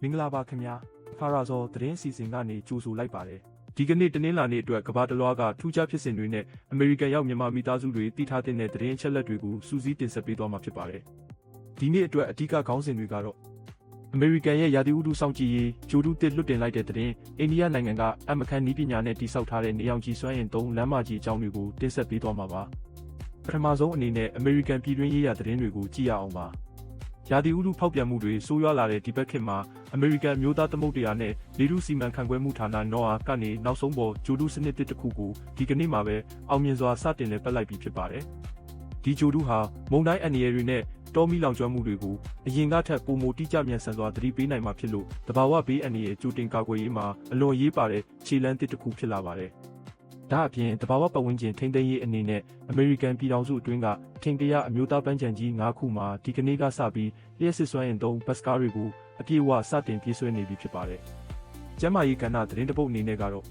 မင်္ဂလာပါခင်ဗျာဖာရာဇော်သတင်းစီစဉ်ကနေကြိုဆိုလိုက်ပါတယ်ဒီကနေ့တနင်္လာနေ့အတွက်ကမ္ဘာတလွှားကထူးခြားဖြစ်စဉ်တွေနဲ့အမေရိကန်ရောက်မြန်မာမိသားစုတွေတည်ထားတဲ့သတင်းအချက်အလက်တွေကိုစူးစီးတင်ဆက်ပေးသွားမှာဖြစ်ပါတယ်ဒီနေ့အတွက်အဓိကခေါင်းစဉ်တွေကတော့အမေရိကန်ရဲ့ရာသီဥတုစောင့်ကြည့်ရေးဂျိုဒူတစ်လွတ်တင်လိုက်တဲ့သတင်းအိန္ဒိယနိုင်ငံကအမခန်နည်းပညာနဲ့တိစောက်ထားတဲ့နေအောင်ကြီးစွမ်းအင်သုံးလမ်းမကြီးအကြောင်းတွေကိုတင်ဆက်ပေးသွားမှာပါပထမဆုံးအနေနဲ့အမေရိကန်ပြည်တွင်းရေးရာသတင်းတွေကိုကြည့်ရအောင်ပါရာသီဥတုဖောက်ပြန်မှုတွေဆိုးရွားလာတဲ့ဒီဘက်ခေတ်မှာအမေရိကန်မျိုးသားသမုဒ္ဒရာနဲ့လေထုစီမံခန့်ခွဲမှုဌာန NOAA ကနေနောက်ဆုံးပေါ်ဂျိုဒူစနစ်တစ်ခုကိုဒီကနေ့မှာပဲအောင်မြင်စွာစတင်လည်ပတ်လိုက်ပြီးဖြစ်ပါတယ်။ဒီဂျိုဒူဟာမုန်တိုင်းအန္တရာယ်တွေနဲ့တောမီလောင်ကျွမ်းမှုတွေကိုအရင်ကထက်ပိုမိုတိကျမြန်ဆန်စွာသတိပေးနိုင်မှာဖြစ်လို့တဘာဝဘေးအန္တရာယ်ကြိုတင်ကာကွယ်ရေးမှာအလွန်အရေးပါတဲ့ခြေလှမ်းတစ်ခုဖြစ်လာပါတယ်။ဒါအပြင်တဘာဝပတ်ဝန်းကျင်ထိန်းသိမ်းရေးအနေနဲ့အမေရိကန်ပြည်ထောင်စုအတွင်းကထင်ကရအမျိုးသားပန်းခြံကြီး၅ခုမှာဒီကနေ့ကစပြီးလျှက်စစ်စွမ်းအင်သုံးဘတ်စကားတွေကိုအပြည့်အဝစတင်ပြေးဆွဲနေပြီဖြစ်ပါတယ်။ကျန်းမာရေးကဏ္ဍသတင်းတပုတ်အနေနဲ့ကတော့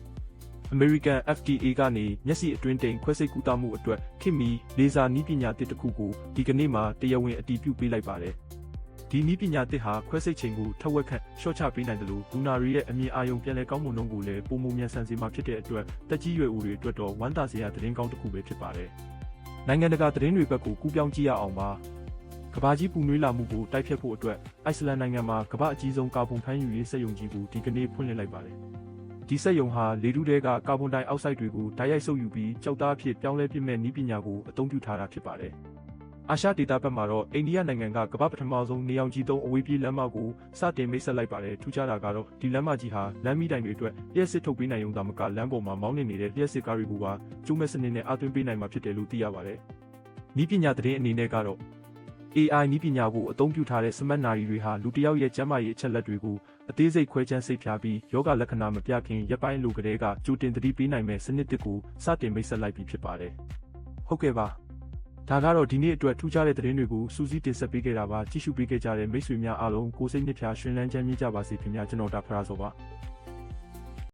အမေရိကန် FDA ကနေမျက်စိအတွင်းတိမ်ခွဲစိတ်ကုသမှုအတွက်ခေတ်မီလေဆာနည်းပညာတစ်ခုကိုဒီကနေ့မှာတရားဝင်အတည်ပြုပေးလိုက်ပါတယ်။ဒီနည်းပညာတစ်ဟာခွဲစိတ်ချိန်ကိုထက်ဝက်ခန့်လျှော့ချပေးနိုင်တယ်လို့လူနာတွေရဲ့အမြင်အာရုံပြန်လည်ကောင်းမွန်နှုန်းကိုလည်းပုံမှန်မြန်ဆန်စေမှာဖြစ်တဲ့အတွက်တက်ကြီးရွယ်အိုတွေအတွက်တော့ဝမ်းသာစရာသတင်းကောင်းတစ်ခုပဲဖြစ်ပါတယ်။နိုင်ငံတကာသတင်းတွေဘက်ကိုကူးပြောင်းကြည့်ရအောင်ပါ။ကမ္ဘာကြီးပူနွေးလာမှုကိုတိုက်ဖျက်ဖို့အတွက်အိုက်စလန်နိုင်ငံမှာကမ္ဘာအကြီးဆုံးကာဗွန်ဖမ်းယူရေးစက်ရုံကြီးကိုဒီကနေ့ဖွင့်လှစ်လိုက်ပါတယ်။ဒီစက်ရုံဟာလေထုထဲကကာဗွန်ဒိုင်အောက်ဆိုက်တွေကိုဓာတ်ရိုက်စုပ်ယူပြီးကြောက်သားအဖြစ်ပြောင်းလဲပစ်မဲ့နည်းပညာကိုအသုံးပြုထားတာဖြစ်ပါတယ်။အာရှဒေသဘက်မှာတော့အိန္ဒိယနိုင်ငံကကမ္ဘာပထမဆုံးနေအောင်ကြီးသုံးအဝေးပြေးလမ်းမကိုစတင်မိတ်ဆက်လိုက်ပါတယ်ထူးခြားတာကတော့ဒီလမ်းမကြီးဟာလမ်းမီးတိုင်တွေအတွက်လျှက်စစ်ထုတ်ပေးနိုင်ရုံသာမကလမ်းပေါ်မှာမောင်းနေနေတဲ့လျှက်စစ်ကားတွေကိုပါကျိုးမဲ့စနစ်နဲ့အသွင်းပေးနိုင်မှာဖြစ်တယ်လို့သိရပါတယ်။နည်းပညာသတင်းအနေနဲ့ကတော့ AI နည်းပညာကိုအသုံးပြုထားတဲ့စမတ်နာရီတွေဟာလူတစ်ယောက်ရဲ့ကျန်းမာရေးအချက်အလက်တွေကိုအသေးစိတ်ခွဲခြမ်းစိတ်ဖြာပြီးယောဂလက္ခဏာမပြခင်ရက်ပိုင်းလိုကတည်းကကြိုတင်သတိပေးနိုင်မဲ့စနစ်တစ်ခုစတင်မိတ်ဆက်လိုက်ပြီးဖြစ်ပါတယ်။ဟုတ်ကဲ့ပါဒါကတော့ဒီနေ့အတွက်ထူးခြားတဲ့သတင်းတွေကိုစူးစီးတင်ဆက်ပေးခဲ့တာပါကြည့်ရှုပေးခဲ့ကြတဲ့မိတ်ဆွေများအားလုံးကိုစိတ်နှစ်ဖြာရှင်လန်းချမ်းမြေ့ကြပါစေခင်ဗျာကျွန်တော်ဒါဖရာစောပါ